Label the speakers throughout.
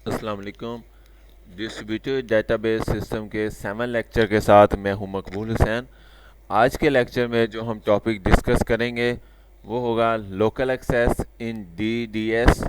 Speaker 1: السلام علیکم۔ Distributed data base system کے 7 لیکچر کے ساتھ میں ہوں مقبول حسین۔ آج کے لیکچر میں جو ہم ٹاپک ڈسکس کریں گے وہ ہوگا local access in D D S,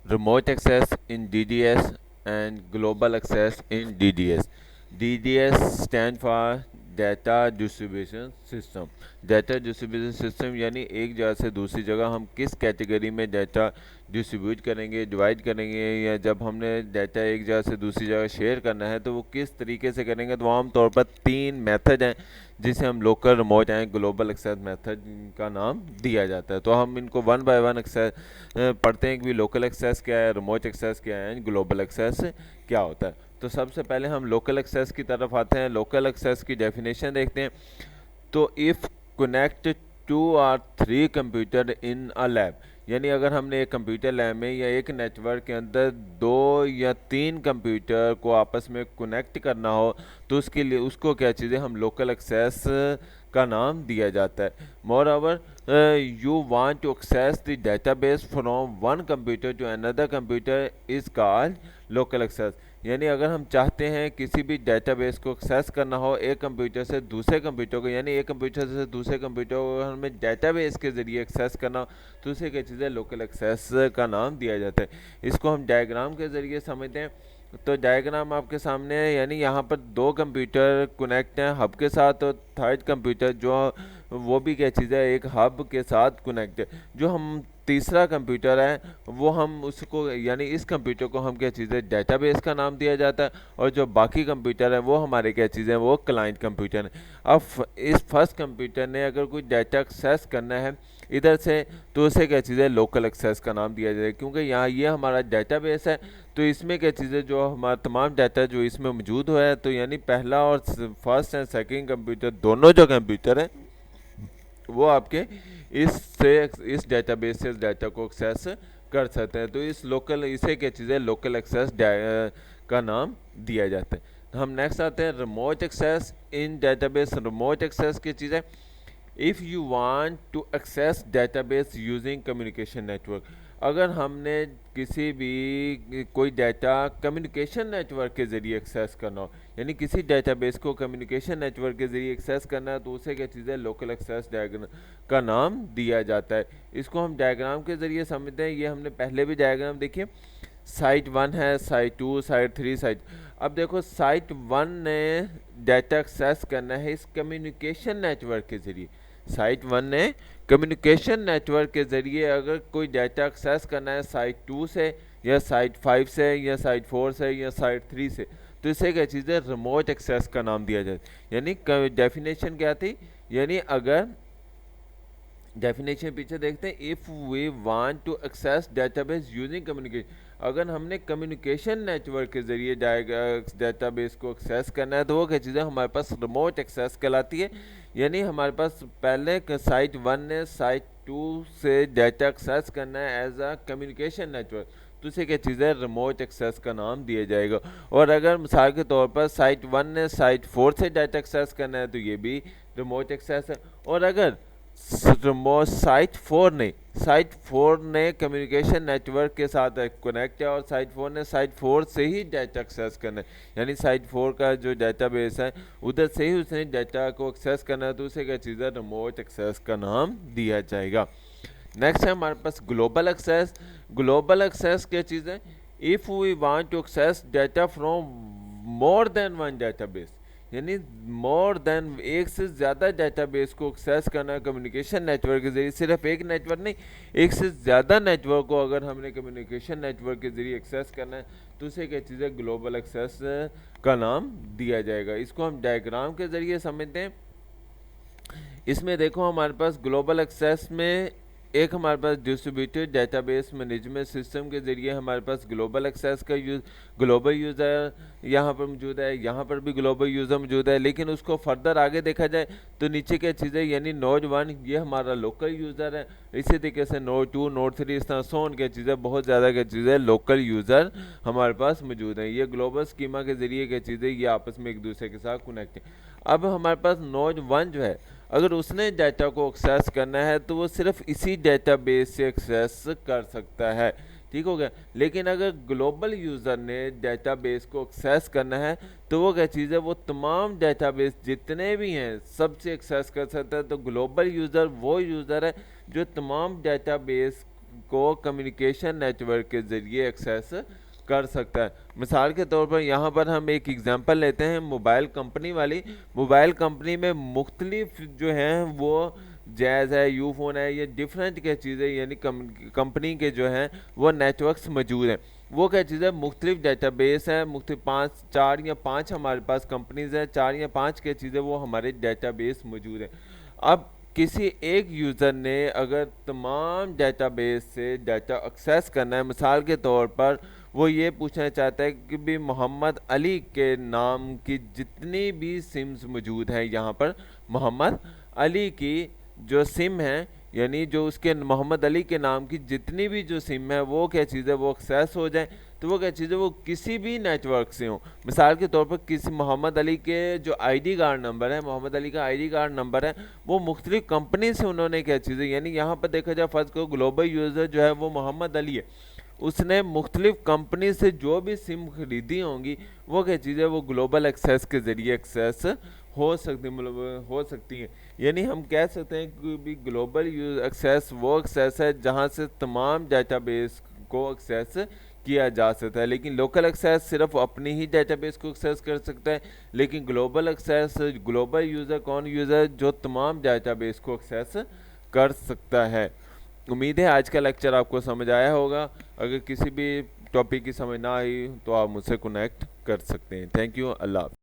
Speaker 1: remote access in D D S and global access in D D S. D D S stand for data distribution system. Data distribution system یعنی ایک جگہ سے دوسری جگہ ہم کس کیٹیگری میں data distribute کریں گے، ڈیوائڈ کریں گے، یا جب ہم نے ڈیٹا ایک جگہ سے دوسری جگہ شیئر کرنا ہے تو وہ کس طریقے سے کریں گے۔ تو عام طور پر 3 میتھڈ ہیں جسے ہم local, remote and global access method کا نام دیا جاتا ہے۔ تو ہم ان کو 1 بائی 1 پڑھتے ہیں کہ لوکل ایکسیس کیا ہے، ریموٹ ایکسیس کیا ہے، گلوبل ایکسیس کیا ہوتا ہے۔ تو سب سے پہلے ہم لوکل ایکسیس کی طرف آتے ہیں۔ لوکل ایکسیس کی ڈیفینیشن دیکھتے ہیں۔ تو if connect 2 or 3 computer in a lab، یعنی اگر ہم نے ایک کمپیوٹر لیب میں یا ایک نیٹ ورک کے اندر 2 یا 3 کمپیوٹر کو آپس میں کنیکٹ کرنا ہو تو اس کے لیے اس کو کیا چیزیں ہم لوکل ایکسیس کا نام دیا جاتا ہے۔ Moreover you want to access the database from one computer to another computer is called local access. یعنی اگر ہم چاہتے ہیں کسی بھی ڈیٹا بیس کو ایکسیس کرنا ہو ایک کمپیوٹر سے دوسرے کمپیوٹر کو، یعنی ایک کمپیوٹر سے دوسرے کمپیوٹر کو ہمیں ڈیٹا بیس کے ذریعے ایکسیس کرنا ہو تو اسے کیا چیزیں لوکل ایکسیس کا نام دیا جاتا ہے۔ اس کو ہم ڈائیگرام کے ذریعے سمجھتے ہیں۔ تو ڈائیگرام آپ کے سامنے ہے، یعنی یہاں پر 2 کمپیوٹر کنیکٹ ہیں ہب کے ساتھ، اور تھرڈ کمپیوٹر جو وہ بھی کیا چیز ہے ایک ہب کے ساتھ کنیکٹ ہے۔ جو ہم تیسرا کمپیوٹر ہے وہ ہم اس کو، یعنی اس کمپیوٹر کو ہم کیا چیز ہے ڈیٹا بیس کا نام دیا جاتا ہے، اور جو باقی کمپیوٹر ہیں وہ ہمارے کیا چیزیں وہ کلائنٹ کمپیوٹر ہیں۔ اب اس فرسٹ کمپیوٹر نے اگر کوئی ڈیٹا ایکسیس کرنا ہے ادھر سے تو اسے کیا چیز ہے لوکل ایکسیس کا نام دیا جائے، کیونکہ یہاں یہ ہمارا ڈیٹا بیس ہے تو اس میں کیا چیزیں جو ہمارا تمام ڈیٹا جو اس میں موجود ہوا ہے، تو یعنی پہلا اور فرسٹ اینڈ سیکنڈ کمپیوٹر دونوں جو کمپیوٹر ہیں وہ آپ کے اس ڈیٹا بیس سے اس ڈیٹا کو ایکسیس کر سکتے ہیں۔ تو اسے کیا چیزیں لوکل ایکسیس کا نام دیا جاتا ہے۔ ہم نیکسٹ آتے ہیں remote access in data base. Remote access کی چیزیں if you want to access database using communication network، اگر ہم نے کسی بھی کوئی ڈیٹا کمیونیکیشن نیٹ ورک کے ذریعے ایکسیس کرنا ہو، یعنی کسی ڈیٹا بیس کو کمیونیکیشن نیٹ ورک کے ذریعے ایکسیس کرنا ہے تو اسے کیا چیز ہے لوکل ایکسیس کا نام دیا جاتا ہے۔ اس کو ہم ڈائیگرام کے ذریعے سمجھتے ہیں۔ یہ ہم نے پہلے بھی ڈائیگرام دیکھیے، سائٹ 1 ہے، سائٹ 2، سائٹ 3، سائٹ۔ اب دیکھو سائٹ 1 نے ڈیٹا ایکسیس کرنا ہے اس کمیونیکیشن نیٹ ورک کے ذریعے۔ سائٹ 1 نے کمیونیکیشن نیٹ ورک کے ذریعے اگر کوئی ڈیٹا ایکسیس کرنا ہے سائٹ 2 سے یا سائٹ 5 سے یا سائٹ 4 سے یا سائٹ 3 سے تو اسے کیا چیز ہے ریموٹ ایکسیس کا نام دیا جاتا ہے۔ یعنی ڈیفینیشن کیا تھی، یعنی اگر ڈیفینیشن پیچھے دیکھتے ہیں، if we want to access database using communication، اگر ہم نے کمیونیکیشن نیٹ ورک کے ذریعے ڈیٹا بیس کو ایکسیس کرنا ہے تو وہ کیا چیزیں ہمارے پاس ریموٹ ایکسیس کہلاتی ہے۔ یعنی ہمارے پاس پہلے سائٹ 1 نے سائٹ 2 سے ڈیٹا ایکسیس کرنا ہے as a communication network تو اسے کیا چیز ہے ریموٹ ایکسیس کا نام دیا جائے گا۔ اور اگر مثال کے طور پر سائٹ 1 نے سائٹ 4 سے ڈیٹا ایکسیس کرنا ہے تو یہ بھی ریموٹ ایکسیس ہے۔ اور اگر سائٹ 4 نے کمیونیکیشن نیٹ ورک کے ساتھ کنیکٹ ہے اور سائٹ 4 نے سائٹ 4 سے ہی ڈیٹا ایکسیس کرنا ہے، یعنی سائٹ 4 کا جو ڈیٹا بیس ہے ادھر سے ہی اس نے ڈیٹا کو ایکسیس کرنا ہے تو اسے کیا چیز ہے ریموٹ ایکسیس کا نام دیا جائے گا۔ نیکسٹ ہے ہمارے پاس گلوبل ایکسیس۔ گلوبل ایکسیس کیا چیز ہے، if we want to access data from more than one database، یعنی مور دین ایک سے زیادہ ڈیٹا بیس کو ایکسیس کرنا ہے کمیونیکیشن نیٹ ورک کے ذریعے، صرف ایک نیٹ ورک نہیں، ایک سے زیادہ نیٹ ورک کو اگر ہم نے کمیونیکیشن نیٹ ورک کے ذریعے ایکسیس کرنا ہے تو اسے کیا چیز ہے گلوبل ایکسیس کا نام دیا جائے گا۔ اس کو ہم ڈائیگرام کے ذریعے سمجھتے ہیں۔ اس میں دیکھو ہمارے پاس گلوبل ایکسیس میں ایک ہمارے پاس distributed database management system کے ذریعے ہمارے پاس گلوبل ایکسیس کا گلوبل یوزر یہاں پر موجود ہے، یہاں پر بھی گلوبل یوزر موجود ہے، لیکن اس کو فردر آگے دیکھا جائے تو نیچے کیا چیزیں، یعنی نوڈ 1 یہ ہمارا لوکل یوزر ہے، اسی طریقے سے نوڈ 2، نوڈ 3، اس طرح سون کیا چیزیں بہت زیادہ کیا چیزیں لوکل یوزر ہمارے پاس موجود ہیں۔ یہ گلوبل اسکیما کے ذریعے کیا چیزیں یہ آپس میں ایک دوسرے کے ساتھ کنیکٹ ہیں۔ اب ہمارے پاس نوڈ 1 جو ہے اگر اس نے ڈیٹا کو ایکسیس کرنا ہے تو وہ صرف اسی ڈیٹا بیس سے ایکسیس کر سکتا ہے، ٹھیک ہو گیا. لیکن اگر گلوبل یوزر نے ڈیٹا بیس کو ایکسیس کرنا ہے تو وہ کیا چیز ہے, وہ تمام ڈیٹا بیس جتنے بھی ہیں سب سے ایکسیس کر سکتا ہے. تو گلوبل یوزر وہ یوزر ہے جو تمام ڈیٹا بیس کو کمیونیکیشن نیٹ ورک کے ذریعے ایکسیس کر سکتا ہے. مثال کے طور پر یہاں پر ہم ایک ایگزامپل لیتے ہیں موبائل کمپنی والی. موبائل کمپنی میں مختلف جو ہیں وہ جیز ہے, یو فون ہے, یہ ڈفرینٹ کیا چیزیں, یعنی کمپنی کے جو ہیں وہ نیٹ ورکس موجود ہیں. وہ کیا چیز ہے, مختلف ڈیٹا بیس ہیں, مختلف 4 یا 5 ہمارے پاس کمپنیز ہیں, 4 یا 5 کیا چیزیں وہ ہمارے ڈیٹا بیس موجود ہیں. اب کسی ایک یوزر نے اگر تمام ڈیٹا بیس سے ڈیٹا ایکسیس کرنا ہے, مثال کے طور پر وہ یہ پوچھنا چاہتا ہے کہ بھی محمد علی کے نام کی جتنی بھی سمز موجود ہیں یہاں پر, محمد علی کی جو سم ہے, یعنی جو اس کے محمد علی کے نام کی جتنی بھی جو سم ہے وہ کیا چیز ہے وہ ایکسیس ہو جائیں. تو وہ کیا چیز ہے, وہ کسی بھی نیٹ ورک سے ہوں. مثال کے طور پر کسی محمد علی کے جو آئی ڈی کارڈ نمبر ہے, محمد علی کا آئی ڈی کارڈ نمبر ہے, وہ مختلف کمپنی سے انہوں نے کیا چیز ہے, یعنی یہاں پر دیکھا جائے فرض کرو گلوبل یوزر جو ہے وہ محمد علی ہے, اس نے مختلف کمپنی سے جو بھی سم خریدی ہوں گی وہ کیا چیز ہے وہ گلوبل ایکسیس کے ذریعے ایکسیس ہو سکتی ہیں. یعنی ہم کہہ سکتے ہیں کہ بھی گلوبل ایکسیس وہ ایکسیس ہے جہاں سے تمام ڈیٹا بیس کو ایکسیس کیا جا سکتا ہے. لیکن لوکل ایکسیس صرف اپنی ہی ڈیٹا بیس کو ایکسیس کر سکتا ہے. لیکن گلوبل ایکسیس, گلوبل یوزر کون یوزر جو تمام ڈیٹا بیس کو ایکسیس کر سکتا ہے. امید ہے آج کا لیکچر آپ کو سمجھ آیا ہوگا. اگر کسی بھی ٹاپک کی سمجھ نہ آئی تو آپ مجھ سے کنیکٹ کر سکتے ہیں. Thank you. اللہ حافظ.